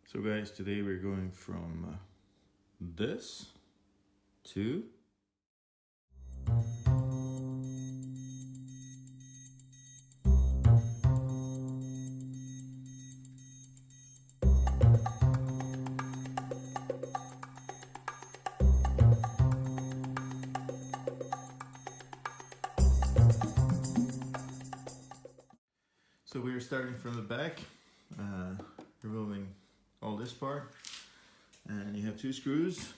So guys, today we're going from this to so we're starting from the back, removing all this part, and you have two screws.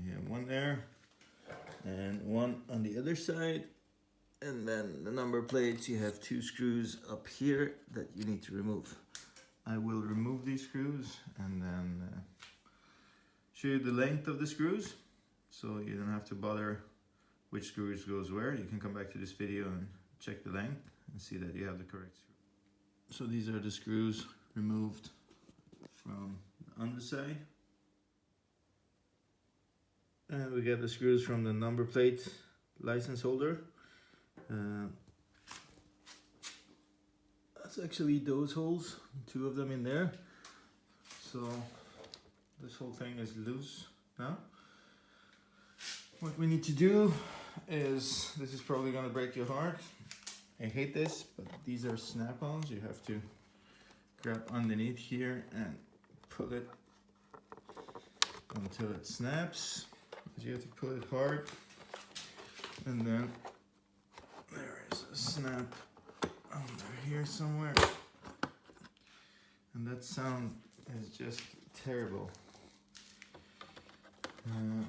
You have one there and one on the other side, and then the number plates, you have two screws up here that you need to remove. I will remove these screws and then show you the length of the screws, so you don't have to bother which screws goes where. You can come back to this video and check the length and see that you have the correct screw. So these are the screws removed from the underside. And we get the screws from the number plate license holder. That's actually those holes, two of them in there. So this whole thing is loose now. What we need to do is, this is probably gonna break your heart. I hate this, but these are snap-ons. You have to grab underneath here and pull it until it snaps. You have to pull it hard, and then there is a snap under here somewhere, and that sound is just terrible. And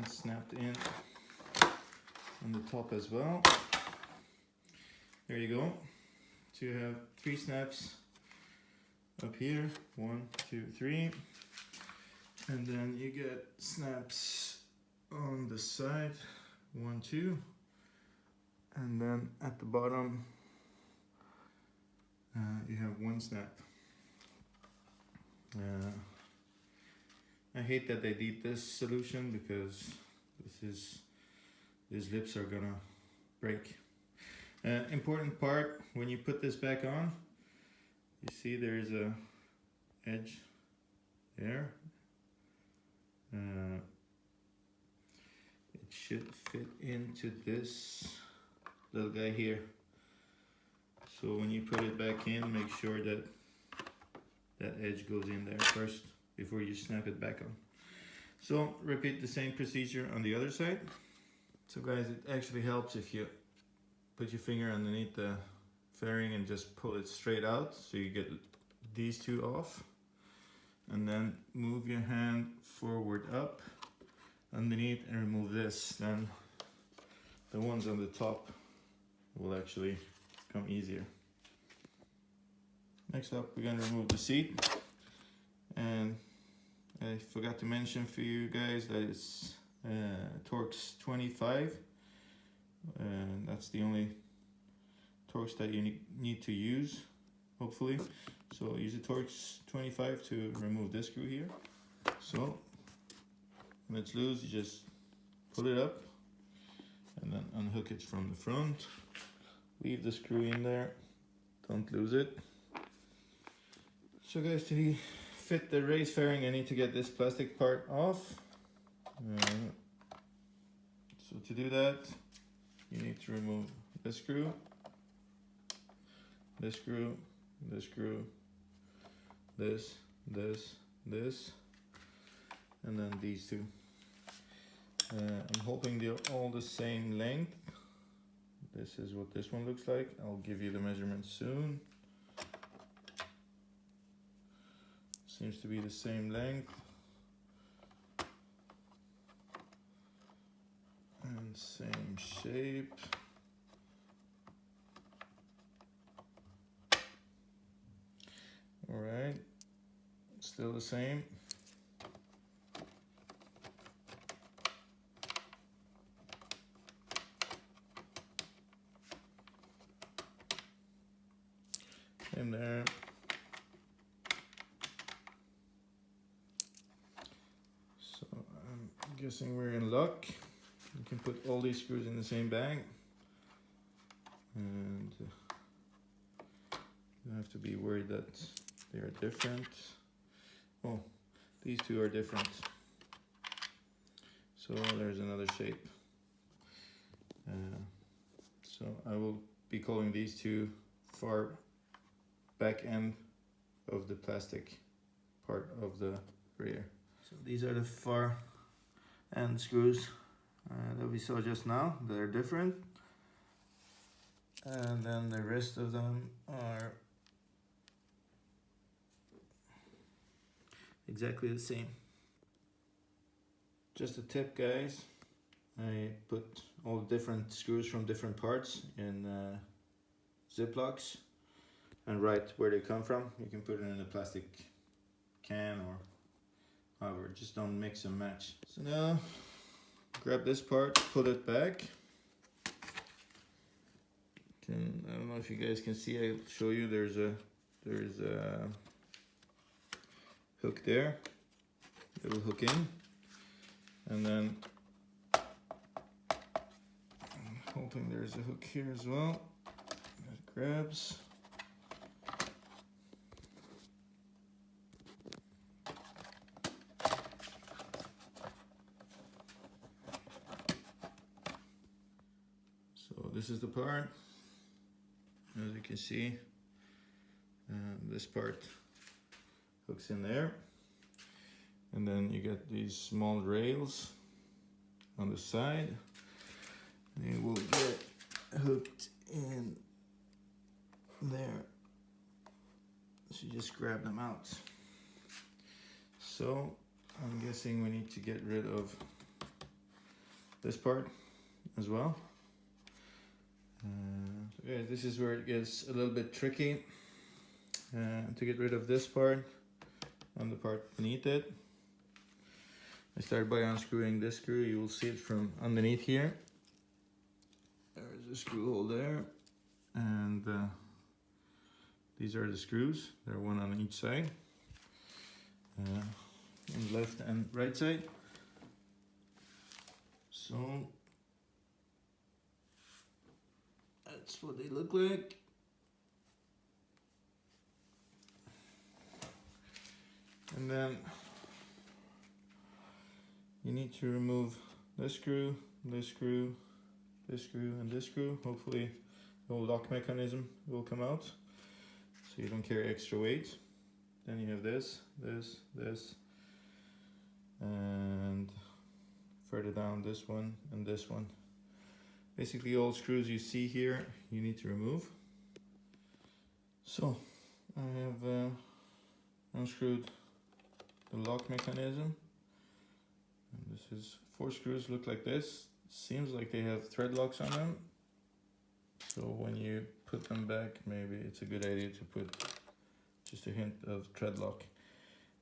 it's snapped in on the top as well. There you go. So you have 3 snaps up here, 1, 2, 3. And then you get snaps on the side, 1, 2, and then at the bottom you have 1 snap. I hate that they did this solution because these lips are gonna break. Important part, when you put this back on, you see there's a edge there. It should fit into this little guy here. So when you put it back in, make sure that that edge goes in there first before you snap it back on. So repeat the same procedure on the other side. So guys, it actually helps if you put your finger underneath the fairing and just pull it straight out, so you get these two off. And then move your hand forward up underneath and remove this. Then the ones on the top will actually come easier. Next up, we're going to remove the seat. And I forgot to mention for you guys that it's Torx 25. And that's the only Torx that you need to use, hopefully. So use a Torx 25 to remove this screw here. So when it's loose, you just pull it up and then unhook it from the front. Leave the screw in there, don't lose it. So guys, to fit the race fairing, I need to get this plastic part off. So to do that, you need to remove this screw, this screw, this screw, this, and then these two. I'm hoping they're all the same length. This is what this one looks like. I'll give you the measurements soon. Seems to be the same length. And same shape. All right, still the same. Same there. So I'm guessing we're in luck. You can put all these screws in the same bag. And you don't have to be worried that They are different. Oh, these two are different. So there's another shape. So I will be calling these two far back end of the plastic part of the rear. So these are the far end screws that we saw just now. They're different. And then the rest of them are exactly the same. Just a tip, guys. I put all the different screws from different parts in Ziplocs and write where they come from. You can put it in a plastic can or however, just don't mix and match. So now grab this part, put it back. I don't know if you guys can see, I'll show you. There's a hook there. It'll hook in, and then I'm hoping there's a hook here as well. It grabs. So this is the part. As you can see, this part hooks in there, and then you get these small rails on the side. They will get hooked in there, so you just grab them out. So I'm guessing we need to get rid of this part as well. So yeah, this is where it gets a little bit tricky to get rid of this part and the part beneath it. I start by unscrewing this screw. You will see it from underneath here. There's a screw hole there, and these are the screws. They're one on each side, on the left and right side. So that's what they look like. And then you need to remove this screw, this screw, this screw, and this screw. Hopefully the whole lock mechanism will come out, so you don't carry extra weight. Then you have this, and further down this one and this one. Basically all screws you see here you need to remove. So I have unscrewed the lock mechanism, and this is 4 screws. Look like this. Seems like they have thread locks on them, so when you put them back, maybe it's a good idea to put just a hint of thread lock.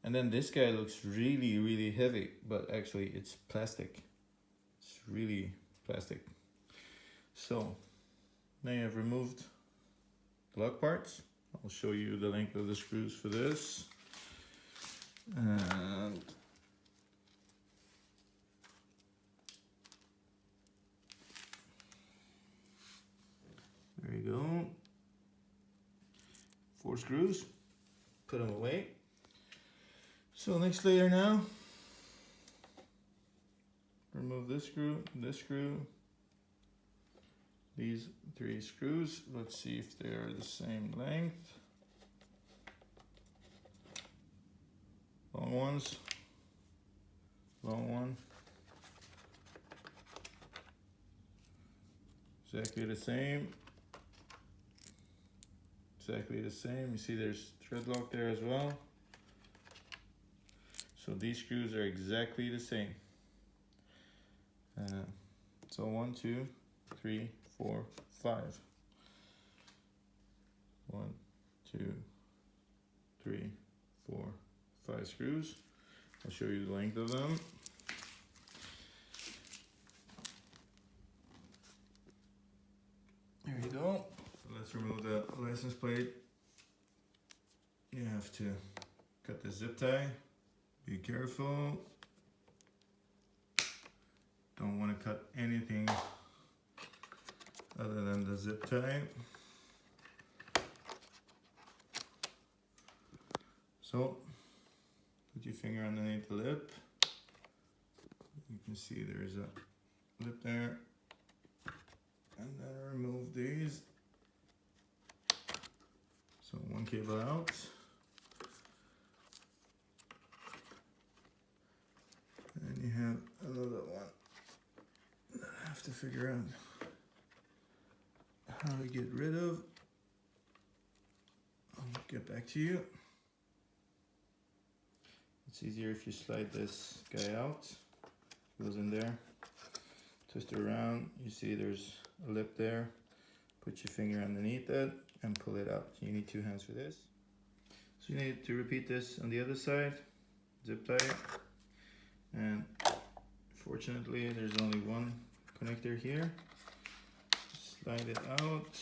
And then this guy looks really heavy, but actually it's plastic. It's really plastic. So now you have removed the lock parts. I'll show you the length of the screws for this. And there you go. 4 screws. Put them away. So next layer now. Remove this screw, these 3 screws. Let's see if they are the same length. Long ones, long one. Exactly the same. Exactly the same. You see there's thread lock there as well. So these screws are exactly the same. So 1, 2, 3, 4, 5. 1, 2, 3, 4, 5 screws. I'll show you the length of them. There you go. So let's remove the license plate. You have to cut the zip tie. Be careful. Don't want to cut anything other than the zip tie. So put your finger underneath the lip. You can see there's a lip there. And then remove these. So one cable out. And you have another one that I have to figure out how to get rid of. I'll get back to you. It's easier if you slide this guy out. Goes in there. Twist it around. You see there's a lip there. Put your finger underneath it and pull it out. You need 2 hands for this. So you need to repeat this on the other side. Zip tie it. And fortunately there's only one connector here. Slide it out.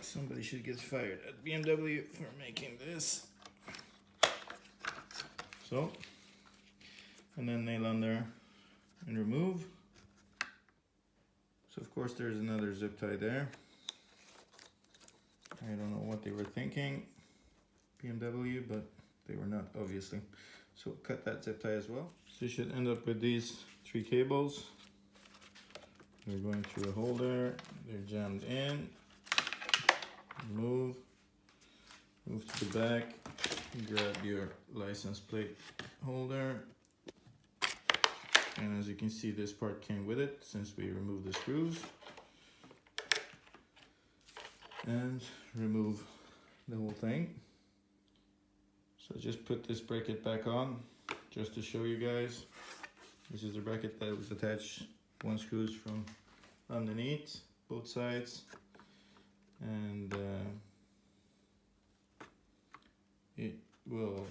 Somebody should get fired at BMW for making this. So, and then nail on there and remove. So of course there's another zip tie there. I don't know what they were thinking, BMW, but they were not, obviously. So cut that zip tie as well. So you should end up with these 3 cables. They're going through a hole there. They're jammed in. Move to the back, grab your license plate holder, and as you can see this part came with it since we removed the screws, and remove the whole thing. So just put this bracket back on just to show you guys. This is the bracket that was attached, 1 screws from underneath both sides. And it will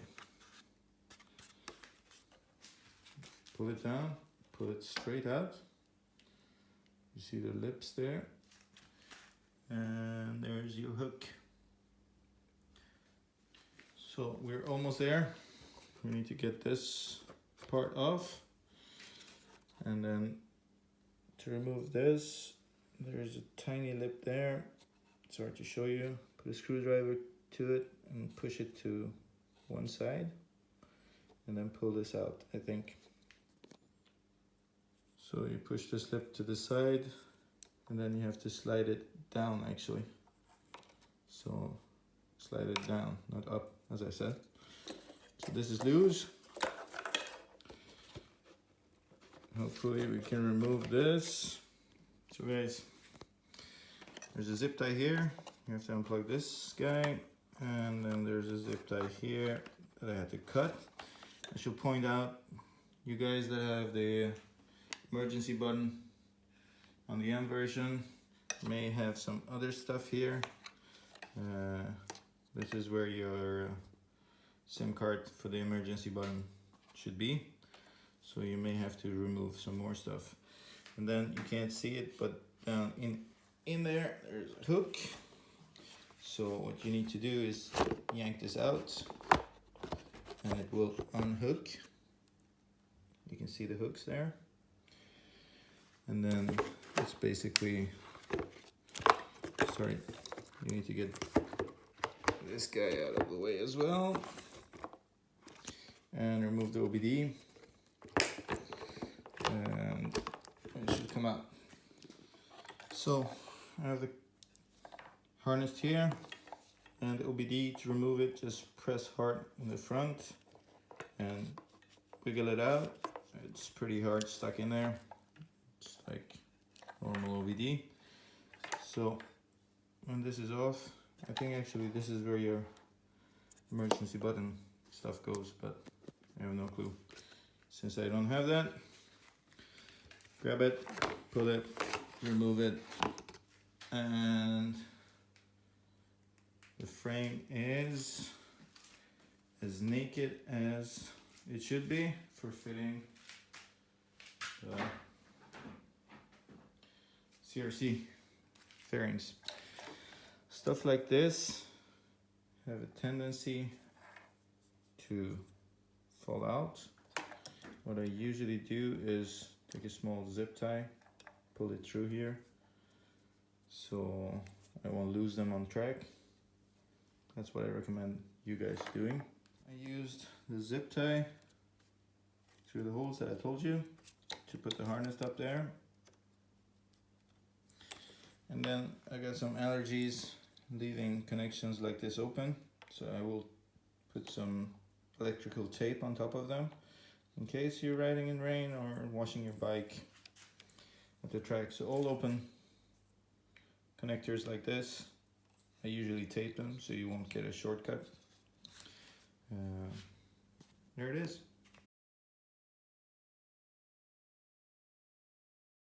pull it down, pull it straight out. You see the lips there, and there's your hook. So we're almost there. We need to get this part off, and then to remove this, there's a tiny lip there. It's hard to show you. Put a screwdriver to it and push it to one side and then pull this out, I think. So you push this lip to the side and then you have to slide it down actually. So slide it down, not up, as I said. So this is loose. Hopefully we can remove this. So guys, there's a zip tie here. You have to unplug this guy, and then there's a zip tie here that I had to cut. I should point out, you guys that have the emergency button on the M version may have some other stuff here. This is where your SIM card for the emergency button should be. So you may have to remove some more stuff. And then you can't see it, but down in there, there's a hook. So what you need to do is yank this out and it will unhook. You can see the hooks there. And then it's basically, sorry, you need to get this guy out of the way as well. And remove the OBD. And it should come out. So I have the harness here and the OBD. To remove it, just press hard in the front and wiggle it out. It's pretty hard, stuck in there. It's like normal OBD. So when this is off, I think actually this is where your emergency button stuff goes, but I have no clue. Since I don't have that, grab it, pull it, remove it, and the frame is as naked as it should be for fitting the CRC fairings. Stuff like this have a tendency to fall out. What I usually do is take a small zip tie, pull it through here so I won't lose them on track. That's what I recommend you guys doing. I used the zip tie through the holes that I told you to put the harness up there. And then I got some allergies leaving connections like this open, so I will put some electrical tape on top of them in case you're riding in rain or washing your bike at the track. So all open connectors like this, I usually tape them so you won't get a shortcut. There it is.